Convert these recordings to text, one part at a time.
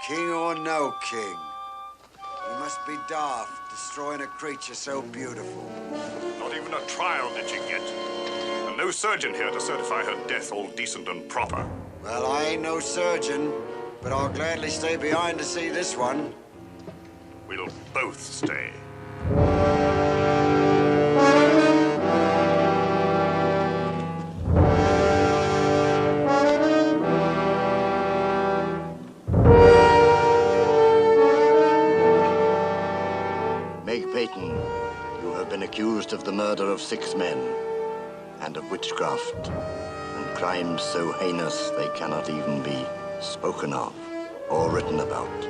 King or no king, you must be daft, destroying a creature so beautiful. Not even a trial did she get. And no surgeon here to certify her death all decent and proper. Well, I ain't no surgeon, but I'll gladly stay behind to see this one. We'll both stay. You have been accused of the murder of 6 men, and of witchcraft, and crimes so heinous they cannot even be spoken of or written about.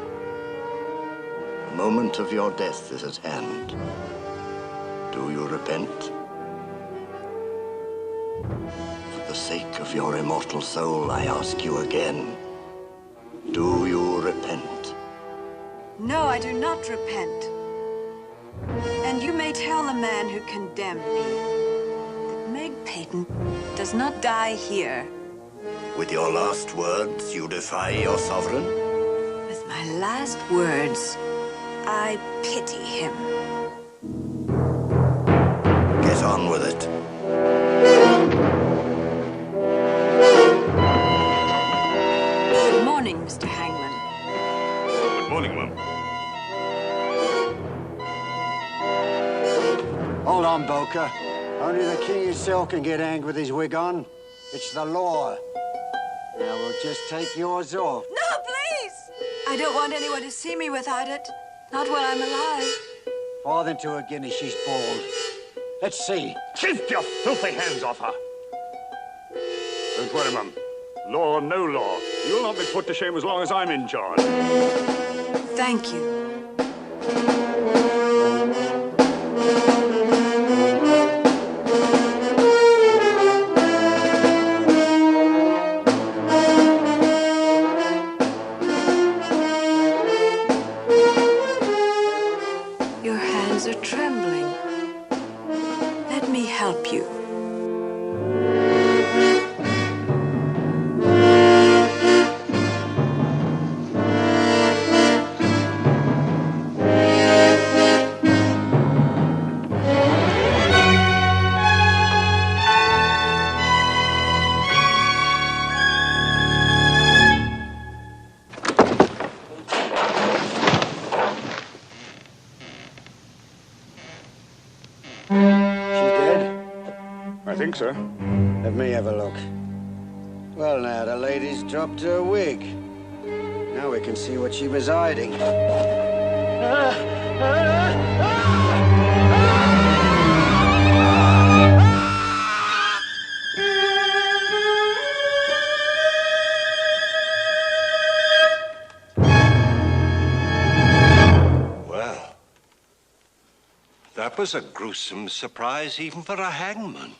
The moment of your death is at hand. Do you repent? For the sake of your immortal soul, I ask you again, do you repent? No, I do not repent. And you may tell the man who condemned me that Meg Peyton does not die here. With your last words, you defy your sovereign? With my last words, I pity him. Get on with it. Good morning, Mr. Hangman. Good morning, Mum. Hold on, Boker. Only the king himself can get angry with his wig on. It's the law. Now we'll just take yours off. No, please! I don't want anyone to see me without it. Not while I'm alive. Farther to a guinea, she's bald. Let's see. Keep your filthy hands off her. Don't worry, Mum. Law or no law, you'll not be put to shame as long as I'm in charge. Thank you. Your hands are trembling. Let me help you. I think so. Let me have a look. Well, now, the lady's dropped her wig. Now we can see what she was hiding. Well, that was a gruesome surprise even for a hangman.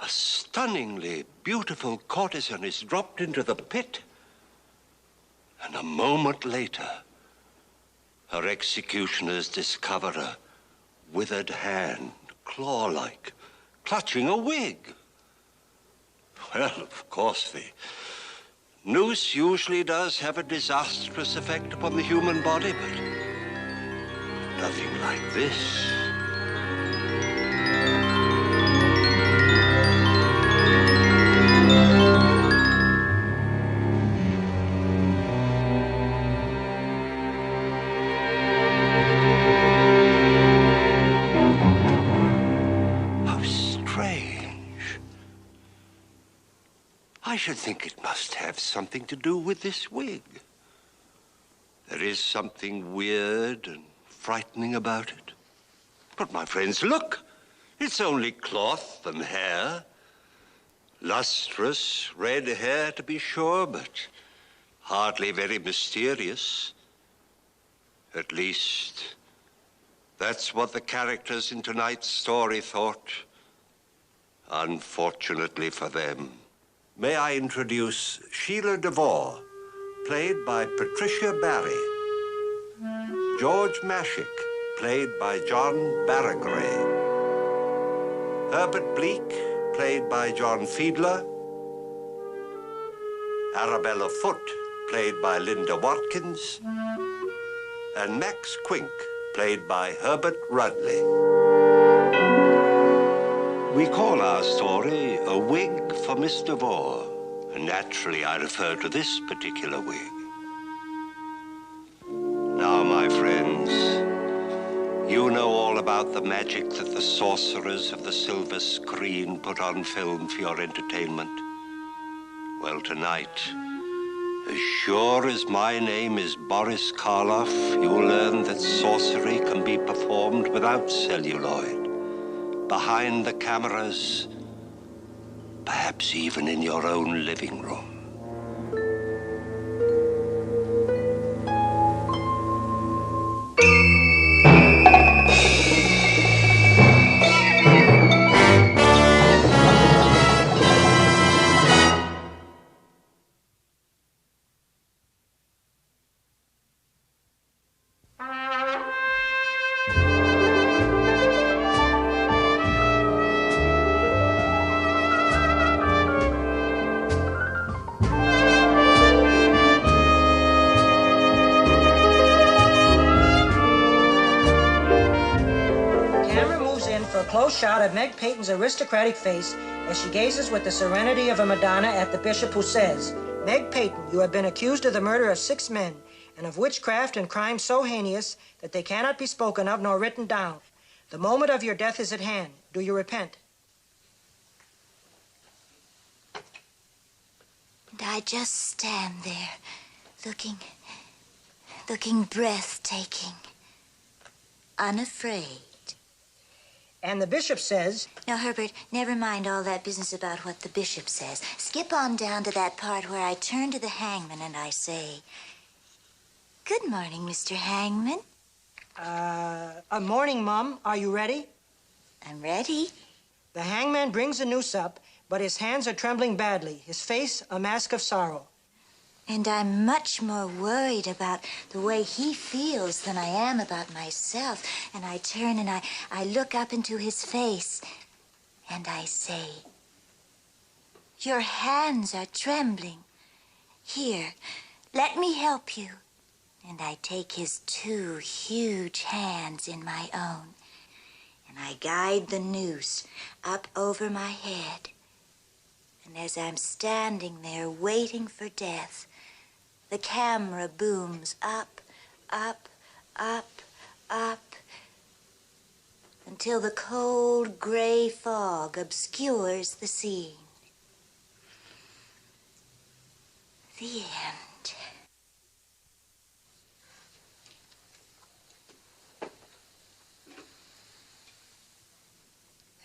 A stunningly beautiful courtesan is dropped into the pit, and a moment later, her executioners discover a withered hand, claw-like, clutching a wig. Well, of course, the noose usually does have a disastrous effect upon the human body, but nothing like this. I should think it must have something to do with this wig. There is something weird and frightening about it. But my friends, look! It's only cloth and hair. Lustrous red hair, to be sure, but hardly very mysterious. At least, that's what the characters in tonight's story thought. Unfortunately for them. May I introduce Sheila Devore, played by Patricia Barry. George Mashick, played by John Barragray. Herbert Bleak, played by John Fiedler. Arabella Foote, played by Linda Watkins, and Max Quink, played by Herbert Rudley. We call our story A Wig for Miss Devore, and naturally I refer to this particular wig. Now, my friends, you know all about the magic that the sorcerers of the silver screen put on film for your entertainment. Well, tonight, as sure as my name is Boris Karloff, you'll learn that sorcery can be performed without celluloid, behind the cameras, perhaps even in your own living room. Close shot of Meg Peyton's aristocratic face as she gazes with the serenity of a Madonna at the bishop, who says, "Meg Peyton, you have been accused of the murder of 6 men and of witchcraft and crimes so heinous that they cannot be spoken of nor written down. The moment of your death is at hand. Do you repent?" And I just stand there, looking breathtaking, unafraid. And the bishop says... Now, Herbert, never mind all that business about what the bishop says. Skip on down to that part where I turn to the hangman and I say, "Good morning, Mr. Hangman." Morning, Mum. Are you ready? I'm ready. The hangman brings the noose up, but his hands are trembling badly, his face a mask of sorrow. And I'm much more worried about the way he feels than I am about myself. And I turn and I look up into his face and I say, "Your hands are trembling. Here, let me help you." And I take his 2 huge hands in my own and I guide the noose up over my head. And as I'm standing there waiting for death, the camera booms up, up, up, up, until the cold gray fog obscures the scene. The end.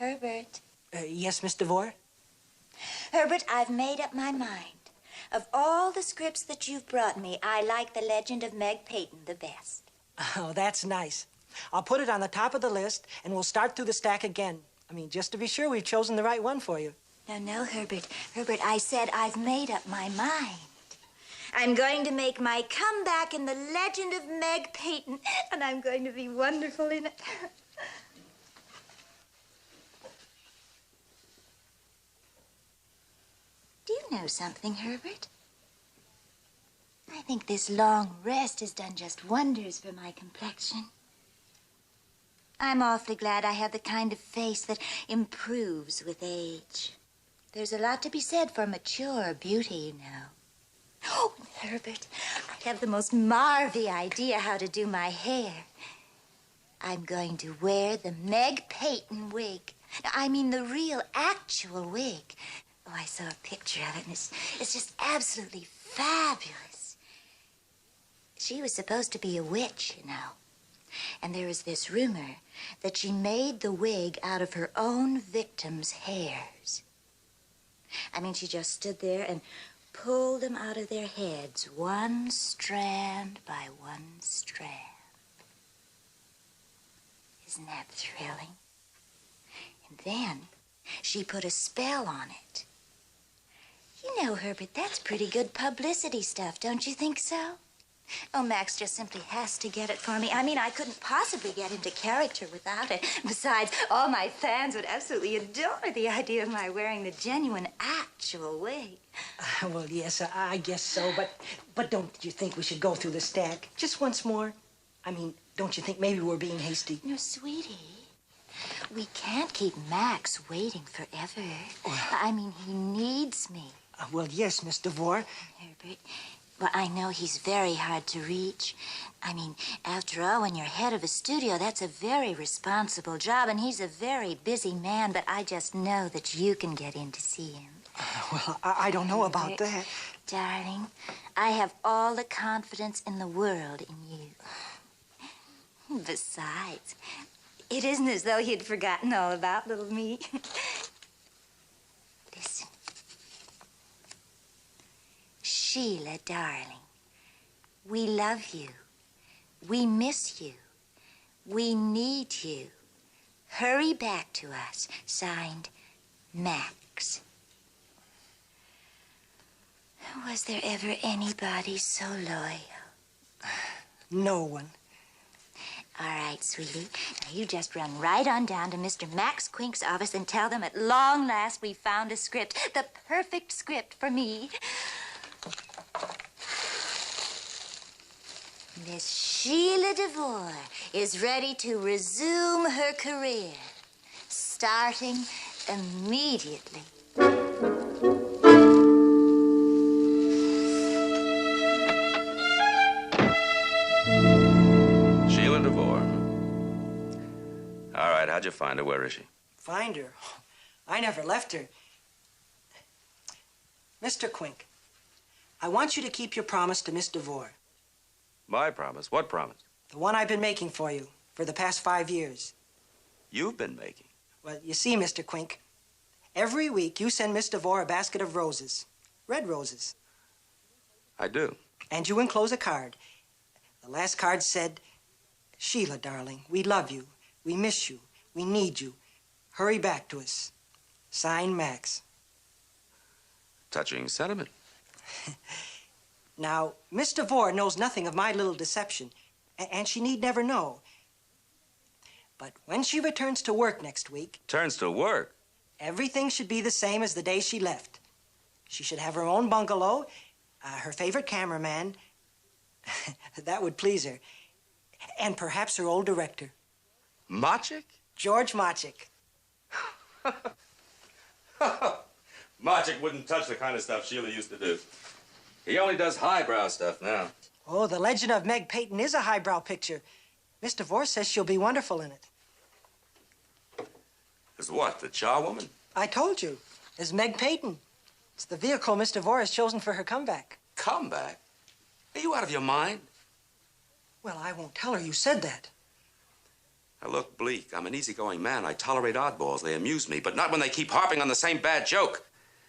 Herbert. Yes, Miss Devore? Herbert, I've made up my mind. Of all the scripts that you've brought me, I like The Legend of Meg Peyton the best. Oh, that's nice. I'll put it on the top of the list, and we'll start through the stack again. I mean, just to be sure we've chosen the right one for you. No, Herbert. Herbert, I said I've made up my mind. I'm going to make my comeback in The Legend of Meg Peyton, and I'm going to be wonderful in it. Do you know something, Herbert? I think this long rest has done just wonders for my complexion. I'm awfully glad I have the kind of face that improves with age. There's a lot to be said for mature beauty, you know. Oh, Herbert, I have the most marvy idea how to do my hair. I'm going to wear the Meg Peyton wig. I mean the real, actual wig. Oh, I saw a picture of it, and it's just absolutely fabulous. She was supposed to be a witch, you know. And there was this rumor that she made the wig out of her own victims' hairs. I mean, she just stood there and pulled them out of their heads, one strand by one strand. Isn't that thrilling? And then she put a spell on it. You know, Herbert, that's pretty good publicity stuff, don't you think so? Oh, Max just simply has to get it for me. I mean, I couldn't possibly get into character without it. Besides, all my fans would absolutely adore the idea of my wearing the genuine, actual wig. Well, yes, I guess so, but don't you think we should go through the stack just once more? I mean, don't you think maybe we're being hasty? No, sweetie. We can't keep Max waiting forever. I mean, he needs me. Well, yes, Miss Devore. Herbert, well, I know he's very hard to reach. I mean, after all, when you're head of a studio, that's a very responsible job, and he's a very busy man, but I just know that you can get in to see him. Well, I don't know about that. Darling, I have all the confidence in the world in you. Besides, it isn't as though you'd forgotten all about little me. Listen. Sheila, darling, we love you. We miss you. We need you. Hurry back to us. Signed, Max. Was there ever anybody so loyal? No one. All right, sweetie. Now you just run right on down to Mr. Max Quink's office and tell them at long last we found a script, the perfect script for me. Miss Sheila Devore is ready to resume her career, starting immediately. Sheila Devore. All right, how'd you find her? Where is she? Find her? I never left her. Mr. Quink, I want you to keep your promise to Miss Devore. My promise? What promise? The one I've been making for you for the past 5 years. You've been making? Well, you see, Mr. Quink, every week you send Miss Devore a basket of roses, red roses. I do. And you enclose a card. The last card said, Sheila, darling, we love you. We miss you. We need you. Hurry back to us. Signed, Max. Touching sentiment. Now, Miss Devore knows nothing of my little deception, and she need never know. But when she returns to work next week... Turns to work? Everything should be the same as the day she left. She should have her own bungalow, her favorite cameraman. That would please her. And perhaps her old director. Machik? George Machik. Machik wouldn't touch the kind of stuff Sheila used to do. He only does highbrow stuff now. Oh, The Legend of Meg Peyton is a highbrow picture. Miss Devore says she'll be wonderful in it. As what, the charwoman? I told you, as Meg Peyton. It's the vehicle Miss Devore has chosen for her comeback. Comeback? Are you out of your mind? Well, I won't tell her you said that. Now, look, Bleak, I'm an easygoing man. I tolerate oddballs. They amuse me, but not when they keep harping on the same bad joke.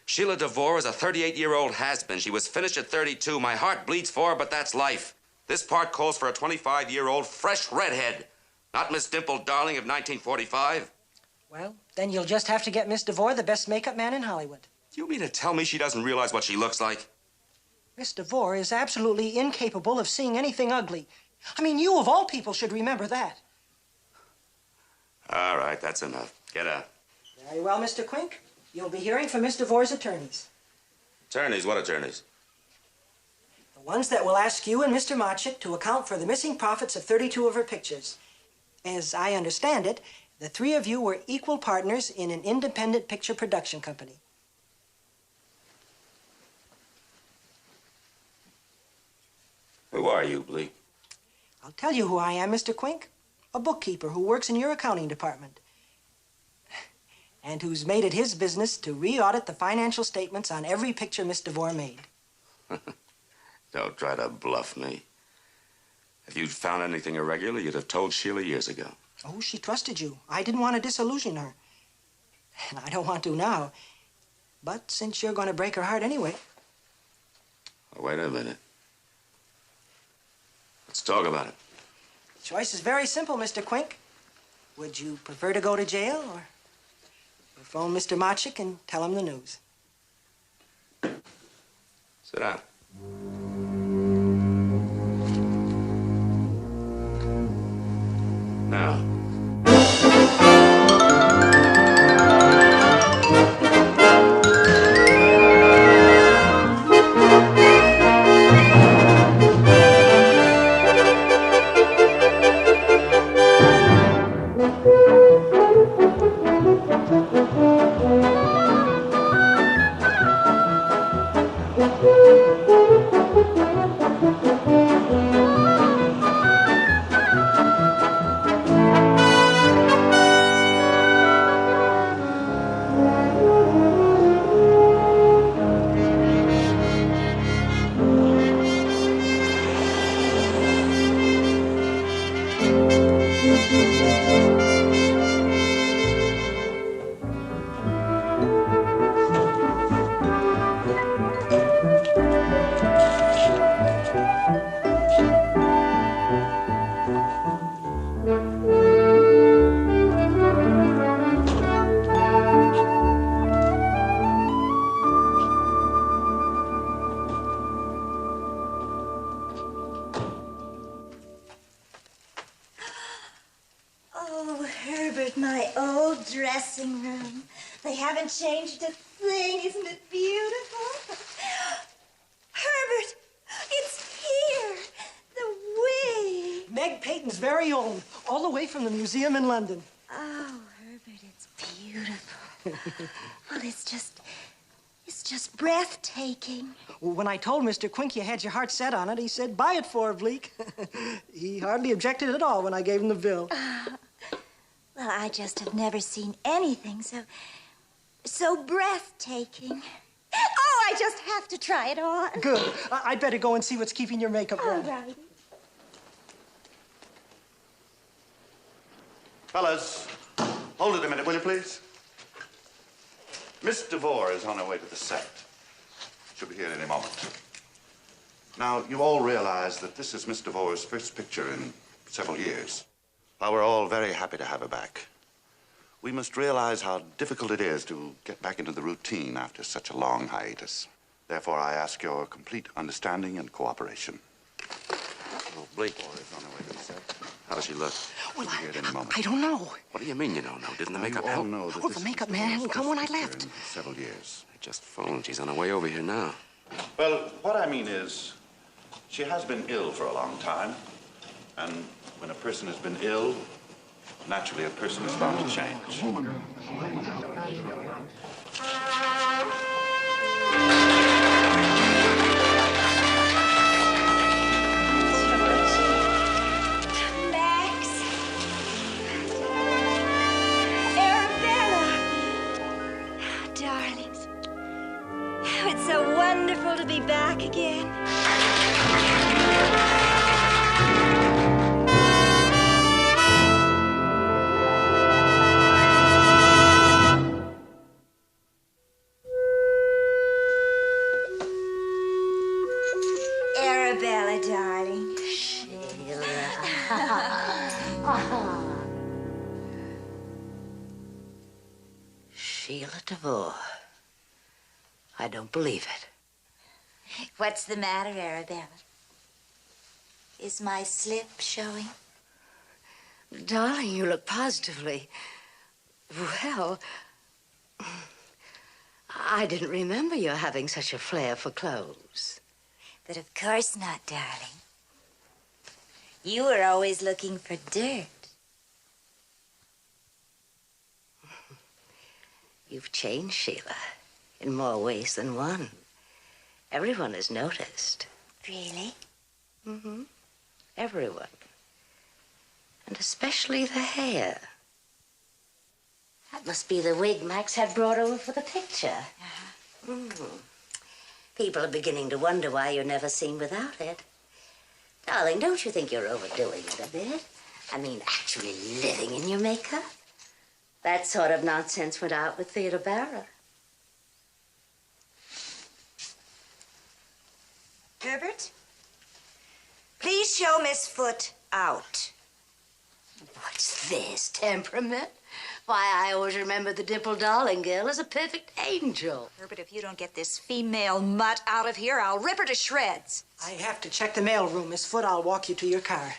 Sheila Devore is a 38-year-old has-been. She was finished at 32. My heart bleeds for her, but that's life. This part calls for a 25-year-old fresh redhead, not Miss Dimple Darling of 1945. Well, then you'll just have to get Miss Devore the best makeup man in Hollywood. Do you mean to tell me she doesn't realize what she looks like? Miss Devore is absolutely incapable of seeing anything ugly. I mean, you of all people should remember that. All right, that's enough. Get out. Very well, Mr. Quink. You'll be hearing from Miss Devore's attorneys. Attorneys? What attorneys? The ones that will ask you and Mr. Machik to account for the missing profits of 32 of her pictures. As I understand it, the three of you were equal partners in an independent picture production company. Who are you, Bleak? I'll tell you who I am, Mr. Quink. A bookkeeper who works in your accounting department. And who's made it his business to re-audit the financial statements on every picture Miss Devore made. Don't try to bluff me. If you'd found anything irregular, you'd have told Sheila years ago. Oh, she trusted you. I didn't want to disillusion her. And I don't want to now. But since you're going to break her heart anyway... Oh, wait a minute. Let's talk about it. The choice is very simple, Mr. Quink. Would you prefer to go to jail or phone Mr. Machik and tell him the news? Sit down. My old dressing room. They haven't changed a thing. Isn't it beautiful? Herbert, it's here. The wig. Meg Peyton's very own, all the way from the museum in London. Oh, Herbert, it's beautiful. Well, it's just breathtaking. When I told Mr. Quink you had your heart set on it, he said, buy it for her, Bleak. He hardly objected at all when I gave him the bill. Well, I just have never seen anything so breathtaking. Oh, I just have to try it on. Good. I'd better go and see what's keeping your makeup All on. righty. Fellas, hold it a minute, will you please? Miss Devore is on her way to the set. She'll be here any moment. Now, you all realize that this is Miss Devore's first picture in several years. While we're all very happy to have her back, we must realize how difficult it is to get back into the routine after such a long hiatus. Therefore, I ask your complete understanding and cooperation. Oh, Blake. Is on her way to the set. How does she look? Well, Here at any moment. I don't know. What do you mean you don't know? Didn't the makeup You all help? know that Oh, this the is makeup Miss man Devore's hadn't come when I first picture left. in several years. I just phoned. She's on her way over here now. Well, what I mean is, she has been ill for a long time. And when a person has been ill, naturally a person is bound to change. Max. Arabella. Darlings. It's so wonderful to be back again. Arabella, darling. Sheila Devore. I don't believe it. What's the matter, Arabella? Is my slip showing? Darling, you look positively... Well... I didn't remember your having such a flair for clothes. But of course not, darling. You were always looking for dirt. You've changed, Sheila, in more ways than one. Everyone has noticed. Really? Mm-hmm. Everyone. And especially the hair. That must be the wig Max had brought over for the picture. People are beginning to wonder why you're never seen without it. Darling, don't you think you're overdoing it a bit? I mean, actually living in your makeup? That sort of nonsense went out with Theodore Barra. Herbert? Please show Miss Foot out. What's this, temperament? Why, I always remember the Dimple Darling girl as a perfect angel. Herbert, if you don't get this female mutt out of here, I'll rip her to shreds. I have to check the mail room. Miss Foot, I'll walk you to your car.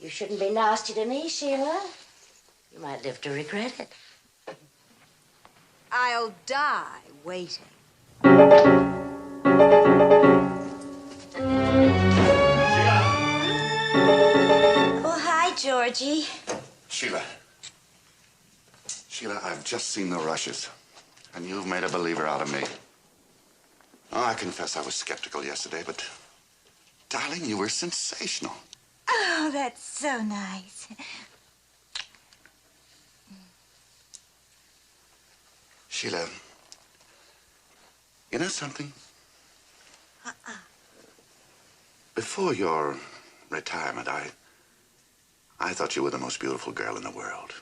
You shouldn't be nasty to me, Sheila. You might live to regret it. I'll die waiting. Oh, hi, Georgie. Sheila. Sheila, I've just seen the rushes, and you've made a believer out of me. Oh, I confess I was skeptical yesterday, but, darling, you were sensational. Oh, that's so nice. Sheila, you know something? Before your retirement, I thought you were the most beautiful girl in the world.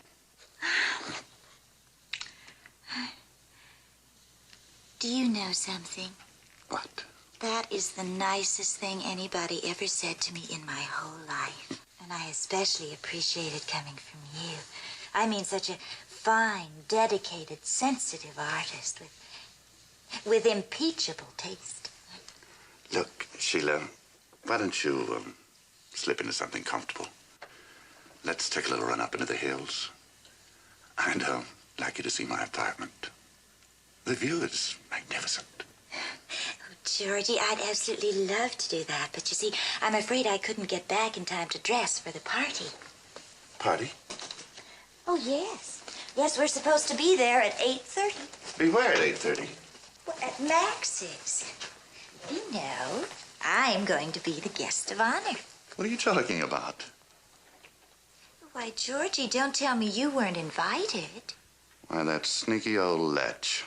Do you know something? What? That is the nicest thing anybody ever said to me in my whole life. And I especially appreciate it coming from you. I mean, such a fine, dedicated, sensitive artist with impeachable taste. Look, Sheila, why don't you slip into something comfortable? let's take a little run up into the hills. I'd like you to see my apartment. The view is magnificent. Oh, Georgie, I'd absolutely love to do that. But you see, I'm afraid I couldn't get back in time to dress for the party. Party? Oh, yes. Yes, we're supposed to be there at 8:30. Be where at 8:30? Well, at Max's. You know, I'm going to be the guest of honor. What are you talking about? Why, Georgie, don't tell me you weren't invited. Why, that sneaky old lech.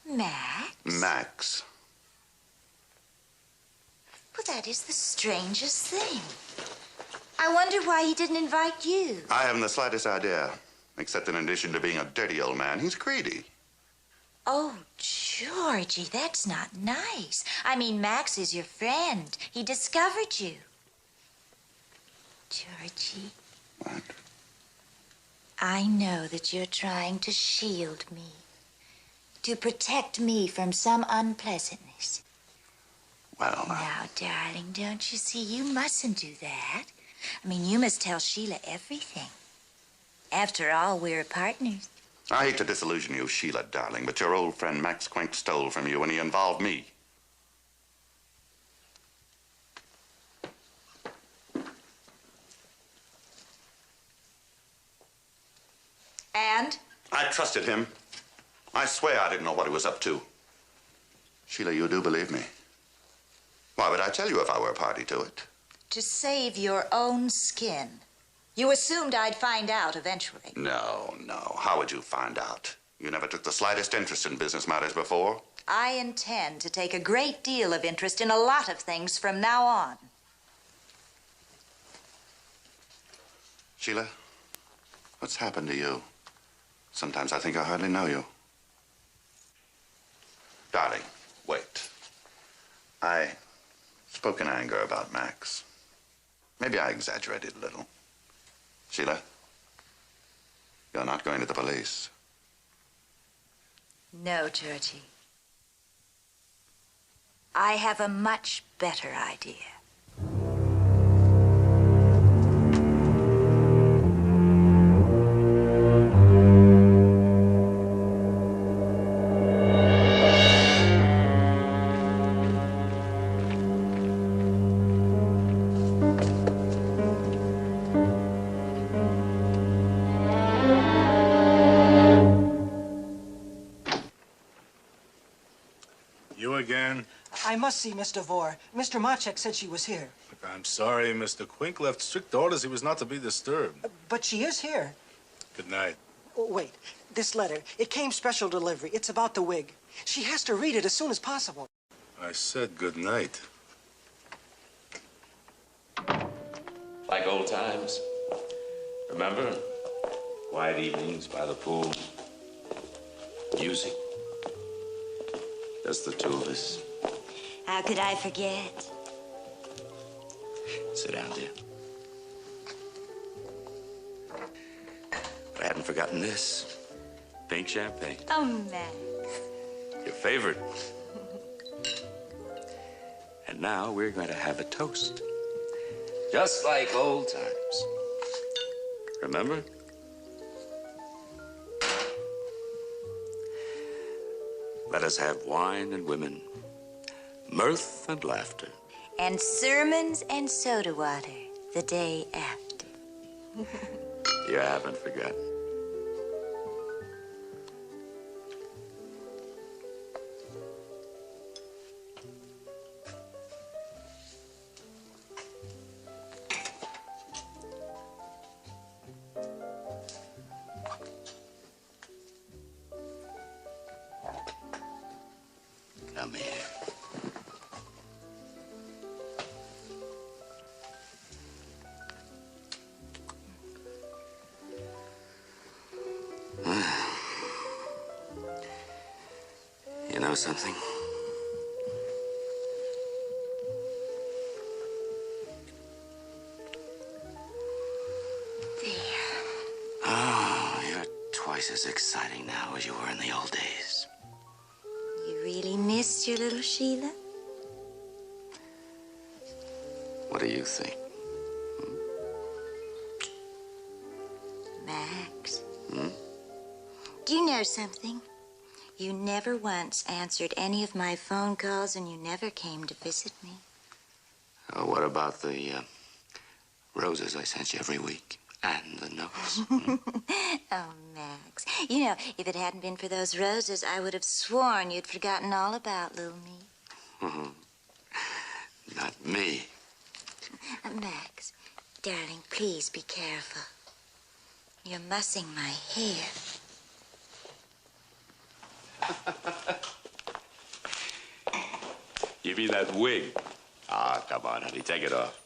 Max? Max. Well, that is the strangest thing. I wonder why he didn't invite you. I haven't the slightest idea. Except in addition to being a dirty old man, he's greedy. Oh, Georgie, that's not nice. I mean, Max is your friend. He discovered you. Georgie. What? I know that you're trying to shield me. To protect me from some unpleasantness. Well, Now, darling, don't you see? You mustn't do that. I mean, you must tell Sheila everything. After all, we're partners. I hate to disillusion you, Sheila, darling, but your old friend Max Quink stole from you and he involved me. And? I trusted him. I swear I didn't know what he was up to. Sheila, you do believe me? Why would I tell you if I were a party to it? To save your own skin. You assumed I'd find out eventually. No, no. How would you find out? You never took the slightest interest in business matters before. I intend to take a great deal of interest in a lot of things from now on. Sheila, what's happened to you? Sometimes I think I hardly know you. Darling, wait. I spoke in anger about Max. Maybe I exaggerated a little. Sheila, you're not going to the police. No, Georgie. I have a much better idea. You again? I must see Miss Devore. Mr. Machek said she was here. Look, I'm sorry, Mr. Quink left strict orders he was not to be disturbed. But she is here. Good night. Oh, wait, this letter. It came special delivery. It's about the wig. She has to read it as soon as possible. I said good night. Like old times. Remember? Quiet evenings by the pool. Music. Just the two of us. How could I forget? Sit down, dear. But I hadn't forgotten this. Pink champagne. Oh, Max. Your favorite. And now we're going to have a toast. Just like old times. Remember? Let us have wine and women, mirth and laughter. And sermons and soda water the day after. You haven't forgotten. Come here. You know something? There. Oh, you're twice as exciting now as you were in the old days. You really missed your little Sheila? What do you think? Max. Hmm? Do you know something? You never once answered any of my phone calls, and you never came to visit me. Oh, what about the roses I sent you every week? And the notes? Oh, Max. You know, if it hadn't been for those roses, I would have sworn you'd forgotten all about little me. Not me. Max, darling, please be careful. You're mussing my hair. You mean that wig? Ah, come on, honey, take it off.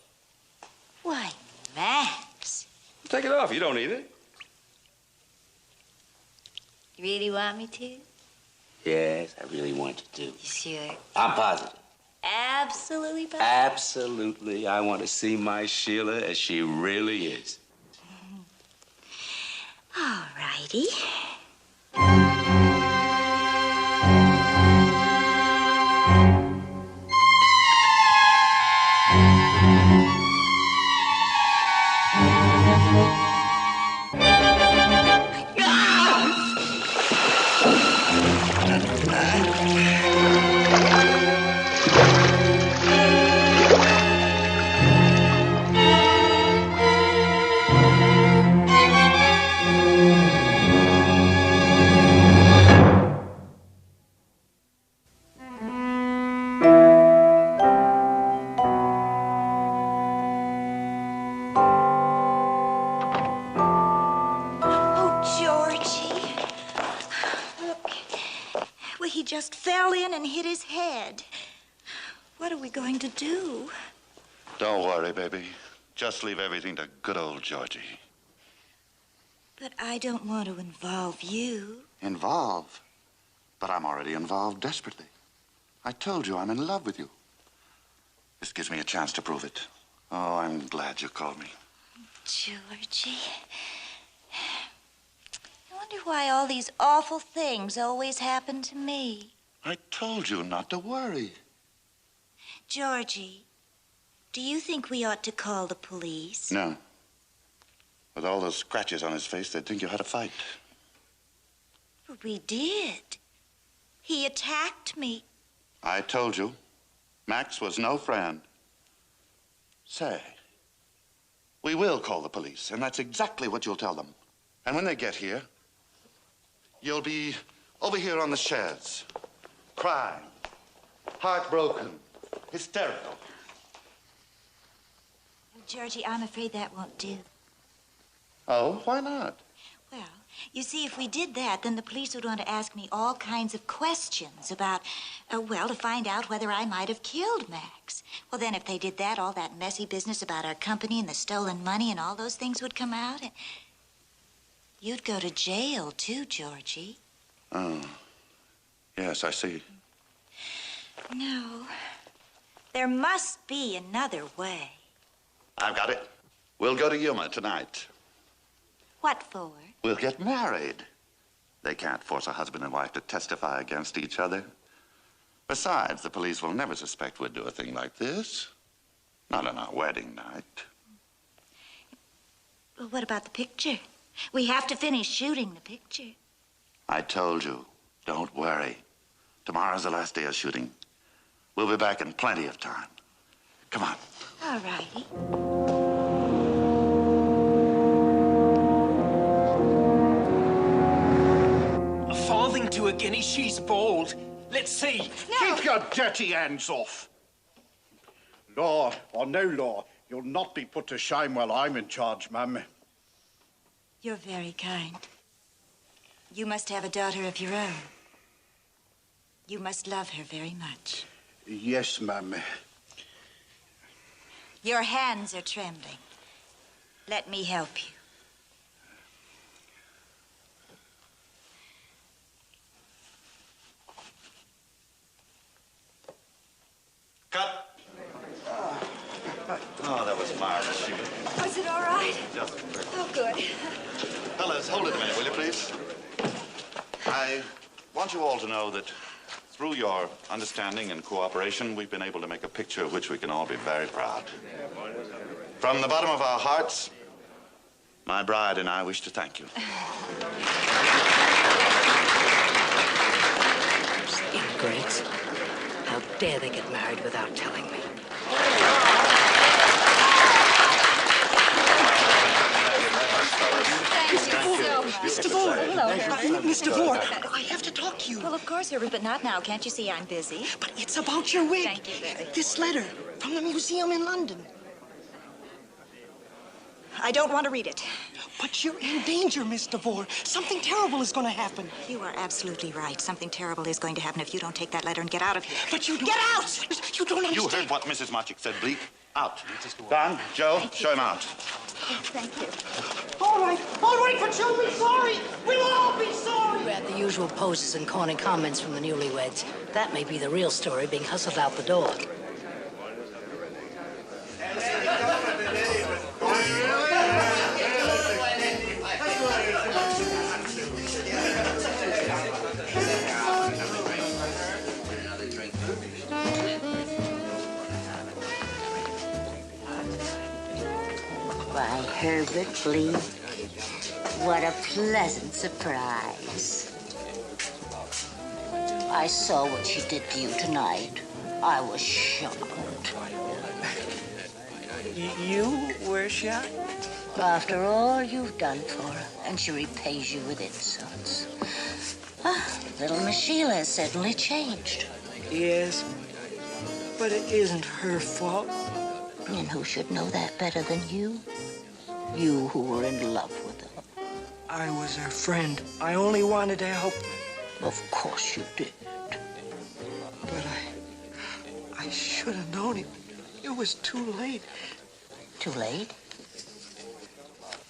Why, Max? Take it off. You don't need it. You really want me to? Yes, I really want you to. You sure? I'm positive. Absolutely positive? Absolutely. I want to see my Sheila as she really is. All righty. Just fell in and hit his head. What are we going to do? Don't worry, baby. Just leave everything to good old Georgie. But I don't want to involve you. Involve? But I'm already involved desperately. I told you I'm in love with you. This gives me a chance to prove it. Oh, I'm glad you called me. Georgie. I wonder why all these awful things always happen to me. I told you not to worry. Georgie, do you think we ought to call the police? No. With all those scratches on his face, they'd think you had a fight. But we did. He attacked me. I told you. Max was no friend. Say, we will call the police, and that's exactly what you'll tell them. And when they get here, you'll be over here on the sheds, crying, heartbroken, hysterical. Georgie, I'm afraid that won't do. Oh, why not? Well, you see, if we did that, then the police would want to ask me all kinds of questions about, well, to find out whether I might have killed Max. Well, then if they did that, all that messy business about our company and the stolen money and all those things would come out. And you'd go to jail, too, Georgie. Oh, yes, I see. No. There must be another way. I've got it. We'll go to Yuma tonight. What for? We'll get married. They can't force a husband and wife to testify against each other. Besides, the police will never suspect we'd do a thing like this. Not on our wedding night. Well, what about the picture? We have to finish shooting the picture. I told you, don't worry. Tomorrow's the last day of shooting. We'll be back in plenty of time. Come on. All righty. A farthing to a guinea, she's bald. Let's see. No. Keep your dirty hands off. Law or no law, you'll not be put to shame while I'm in charge, ma'am. You're very kind. You must have a daughter of your own. You must love her very much. Yes, ma'am. Your hands are trembling. Let me help you. Cut. Oh, that was marvelous, Sheila. Was it all right? Just Oh, good. Fellas, hold it a minute, will you, please? I want you all to know that through your understanding and cooperation, we've been able to make a picture of which we can all be very proud. From the bottom of our hearts, My bride and I wish to thank you. Ingrates. How dare they get married without telling me? Miss Devore! Hello, Herbert. Miss Devore, I have to talk to you. Well, of course, Herbert, but not now. Can't you see I'm busy? But it's about your wig. Thank you, Betty. This letter from the museum in London. I don't want to read it. But you're in danger, Miss Devore. Something terrible is going to happen. You are absolutely right. Something terrible is going to happen if you don't take that letter and get out of here. But you don't... Get out! You don't understand. You heard what Mrs. Marchik said, Bleak. Out. Don, Joe, show him out. Thank you. All right, but you'll be sorry. We'll all be sorry. We had the usual poses and corny comments from the newlyweds. That may be the real story being hustled out the door. Why, Herbert Bleak, what a pleasant surprise. I saw what she did to you tonight. I was shocked. You were shocked? After all you've done for her, and she repays you with insults. Little Miss Sheila has certainly changed. Yes, but it isn't her fault. And who should know that better than you? You who were in love with her. I was her friend. I only wanted to help. Of course you did. But I should have known it. It was too late. Too late?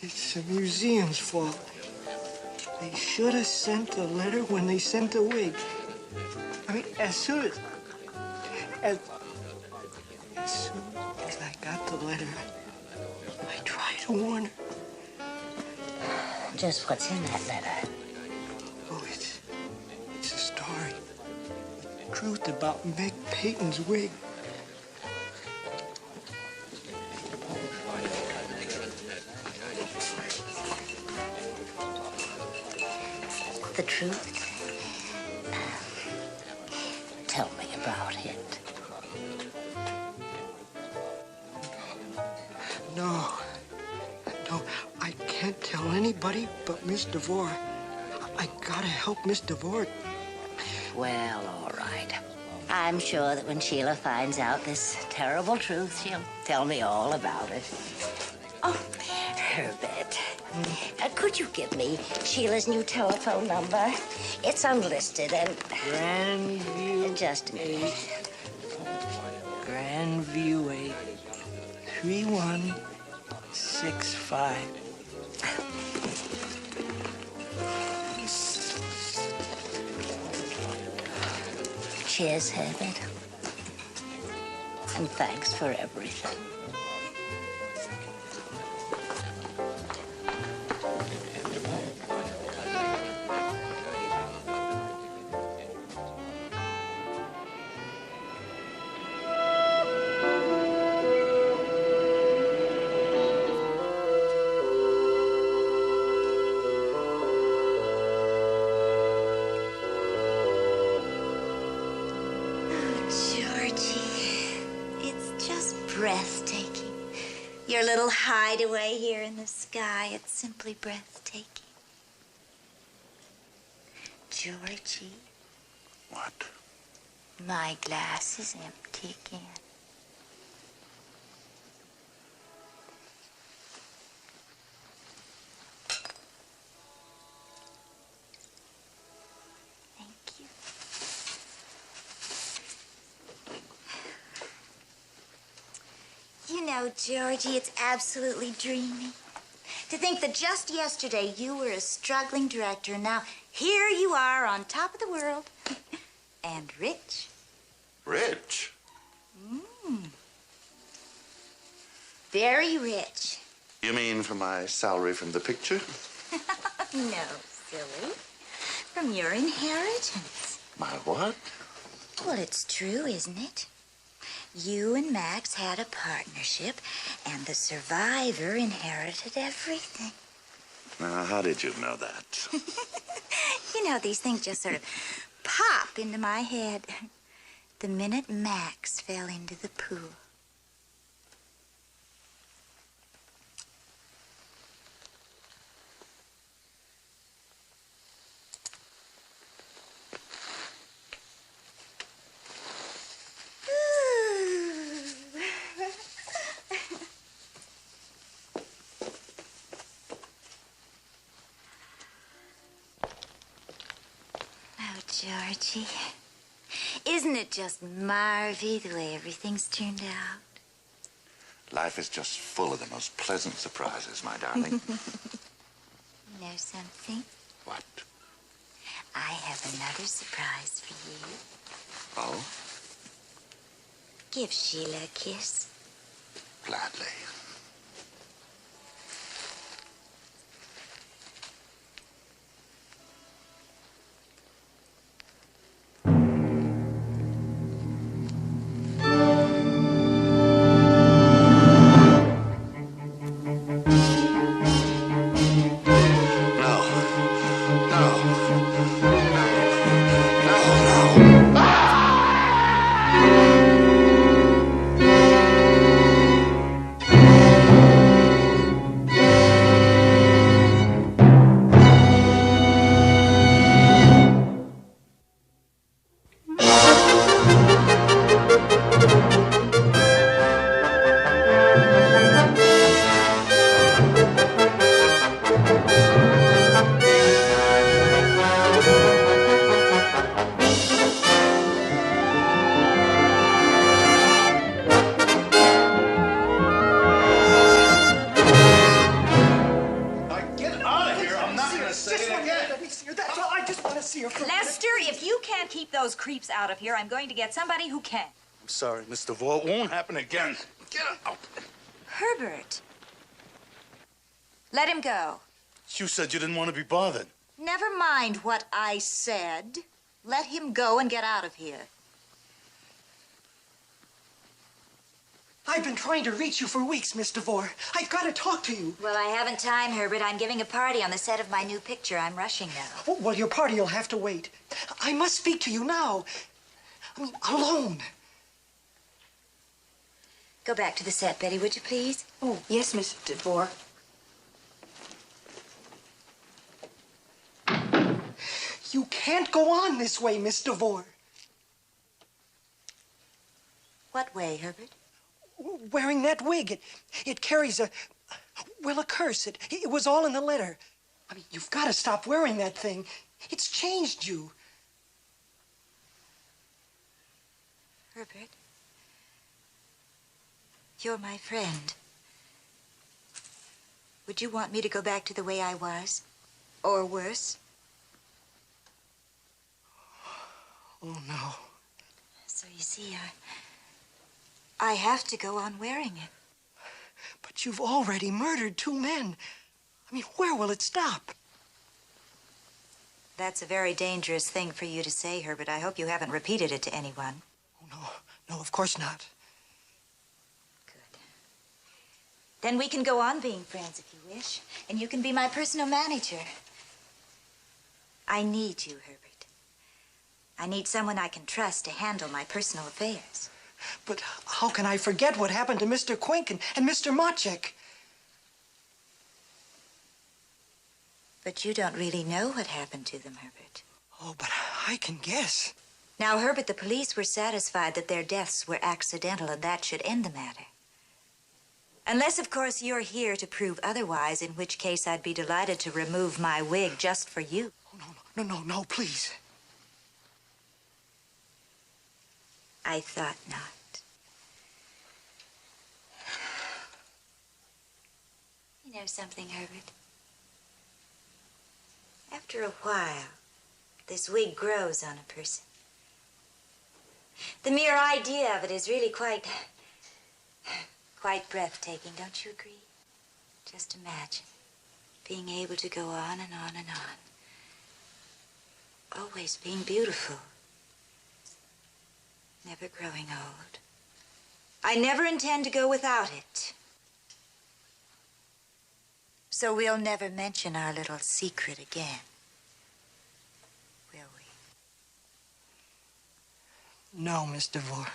It's the museum's fault. They should have sent the letter when they sent the wig. I mean, as soon as I got the letter, I tried to warn her. Just what's in that letter? Oh, it's a story. The truth about Meg Peyton's wig. The truth? Tell me about it. No, I can't tell anybody but Miss Devore. I gotta help Miss Devore. Well, all right. I'm sure that when Sheila finds out this terrible truth, she'll tell me all about it. Oh, Herbert, could you give me Sheila's new telephone number? It's unlisted and... Grandview... Just a minute. Grandview 8, 3165. Cheers, Herbert. And thanks for everything. Breathtaking. Your little hideaway here in the sky, it's simply breathtaking. Georgie. What? My glass is empty again. Thank you. You know, Georgie, it's absolutely dreamy. To think that just yesterday you were a struggling director, and now here you are on top of the world. And rich. Rich? Very rich. You mean for my salary from the picture? No, silly. From your inheritance. My what? Well, it's true, isn't it? You and Max had a partnership, and the survivor inherited everything. Now, how did you know that? You know, these things just sort of pop into my head. The minute Max fell into the pool. Georgie, isn't it just marvy the way everything's turned out? Life is just full of the most pleasant surprises, my darling. You know something? What? I have another surprise for you. Oh? Give Sheila a kiss. Gladly. Lester, if you can't keep those creeps out of here, I'm going to get somebody who can. I'm sorry, Miss Devore. It won't happen again. Get out. Herbert. Let him go. You said you didn't want to be bothered. Never mind what I said. Let him go and get out of here. I've been trying to reach you for weeks, Miss Devore. I've got to talk to you. Well, I haven't time, Herbert. I'm giving a party on the set of my new picture. I'm rushing now. Oh, well, your party will have to wait. I must speak to you now. I mean, alone. Go back to the set, Betty, would you please? Oh, yes, Miss Devore. You can't go on this way, Miss Devore. What way, Herbert? Wearing that wig. It carries a curse. It was all in the letter. I mean, you've got to stop wearing that thing. It's changed you. Herbert, you're my friend. Would you want me to go back to the way I was? Or worse? Oh, no. So you see, I have to go on wearing it. But you've already murdered 2 men. I mean, where will it stop? That's a very dangerous thing for you to say, Herbert. I hope you haven't repeated it to anyone. Oh, no, of course not. Good. Then we can go on being friends if you wish, and you can be my personal manager. I need you, Herbert. I need someone I can trust to handle my personal affairs. But how can I forget what happened to Mr. Quink and Mr. Machek? But you don't really know what happened to them, Herbert. Oh, but I can guess. Now, Herbert, the police were satisfied that their deaths were accidental, and that should end the matter. Unless, of course, you're here to prove otherwise, in which case I'd be delighted to remove my wig just for you. Oh, no, please. I thought not. You know something, Herbert? After a while, this wig grows on a person. The mere idea of it is really quite breathtaking, don't you agree? Just imagine being able to go on and on and on. Always being beautiful. Never growing old. I never intend to go without it. So we'll never mention our little secret again, will we? No, Miss Devore.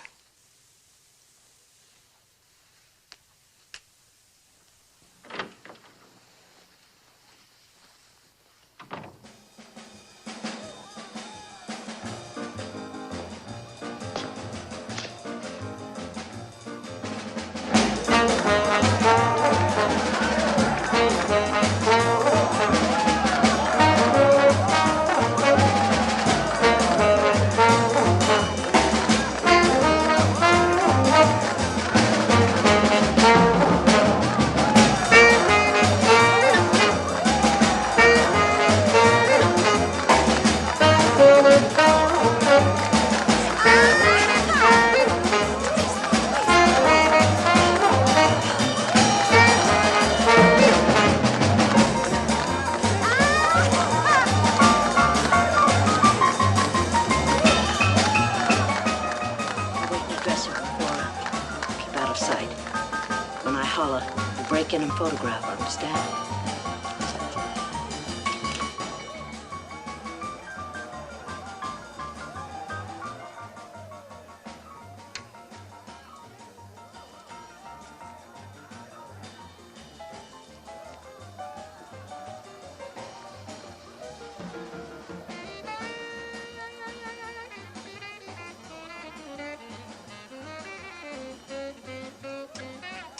Break in and photograph, understand?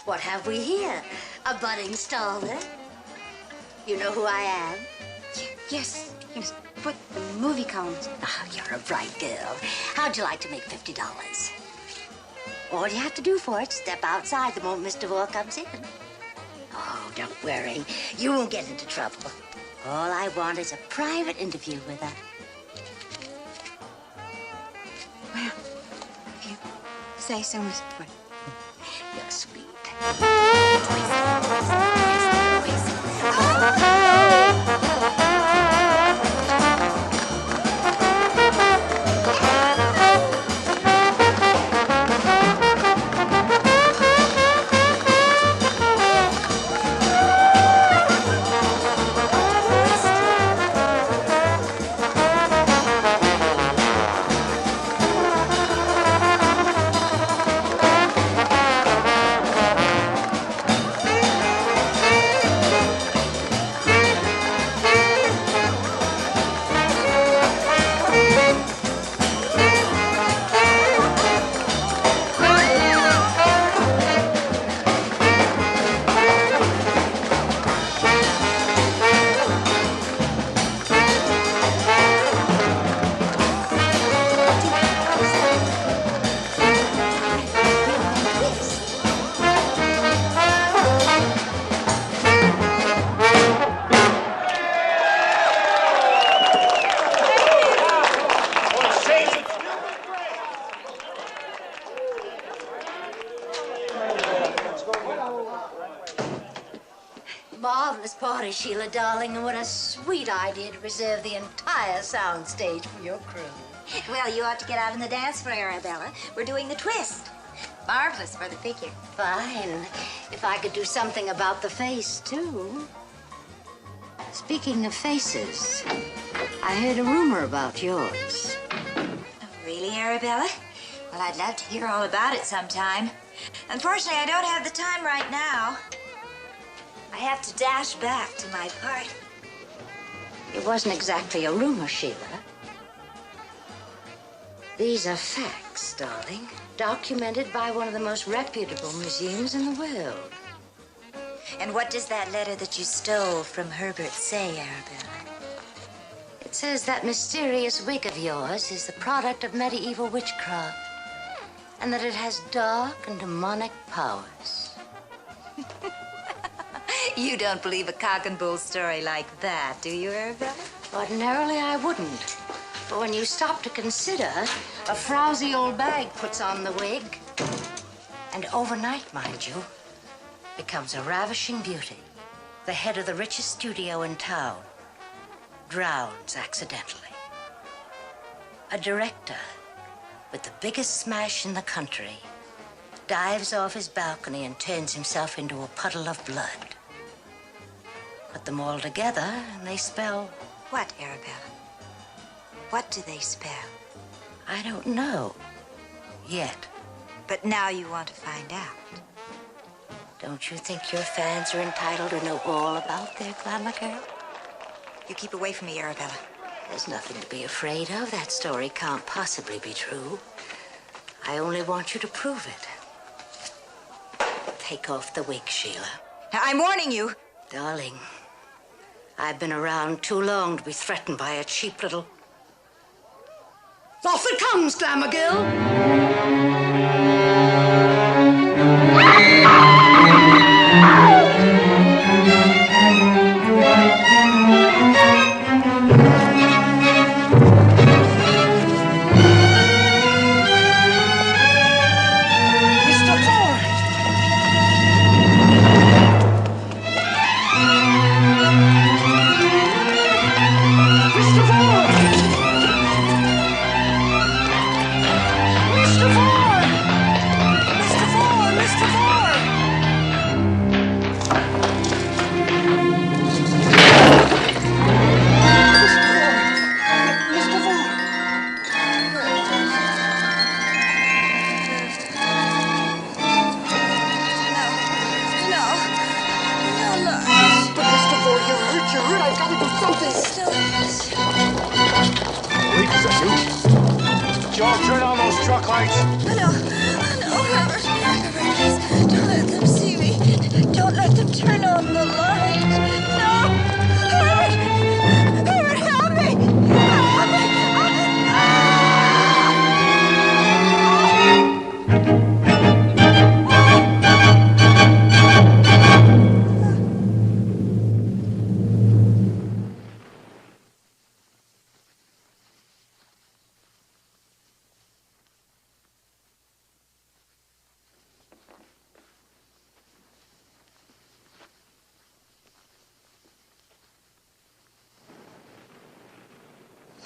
What have we here? A budding staller? You know who I am? Yes, but the movie columns. Oh, you're a bright girl. How'd you like to make $50? All you have to do for it, step outside the moment Mr. Devore comes in. Oh, don't worry. You won't get into trouble. All I want is a private interview with her. Well, if you say so, Miss Devore. You're sweet. Marvelous party, Sheila, darling, and what a sweet idea to reserve the entire sound stage for your crew. Well, you ought to get out on the dance floor, Arabella. We're doing the twist. Marvelous for the figure. Fine. If I could do something about the face, too. Speaking of faces, I heard a rumor about yours. Oh, really, Arabella? Well, I'd love to hear all about it sometime. Unfortunately, I don't have the time right now. I have to dash back to my party. It wasn't exactly a rumor, Sheila. These are facts, darling, documented by one of the most reputable museums in the world. And what does that letter that you stole from Herbert say, Arabella? It says that mysterious wig of yours is the product of medieval witchcraft, and that it has dark and demonic powers. You don't believe a cock and bull story like that, do you, Arabella? Ordinarily, I wouldn't. But when you stop to consider, a frowsy old bag puts on the wig, and overnight, mind you, becomes a ravishing beauty. The head of the richest studio in town drowns accidentally. A director with the biggest smash in the country dives off his balcony and turns himself into a puddle of blood. Put them all together and they spell... What, Arabella? What do they spell? I don't know. Yet. But now you want to find out. Don't you think your fans are entitled to know all about their glamour girl? You keep away from me, Arabella. There's nothing to be afraid of. That story can't possibly be true. I only want you to prove it. Take off the wig, Sheila. Now, I'm warning you. Darling, I've been around too long to be threatened by a cheap little... Off it comes, glamour girl!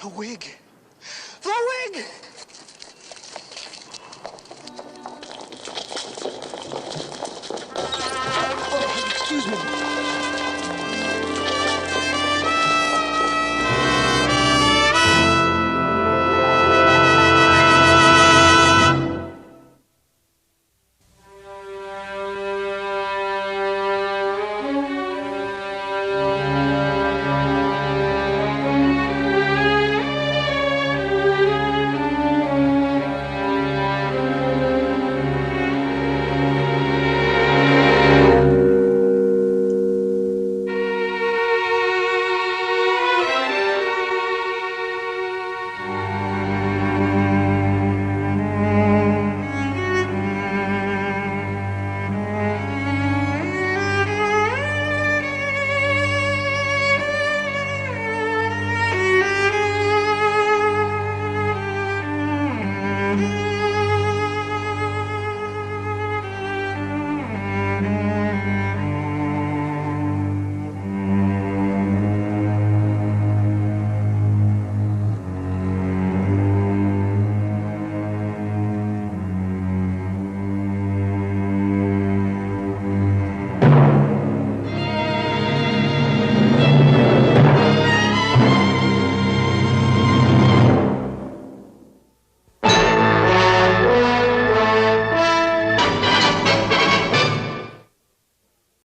The wig. The wig! Oh, excuse me.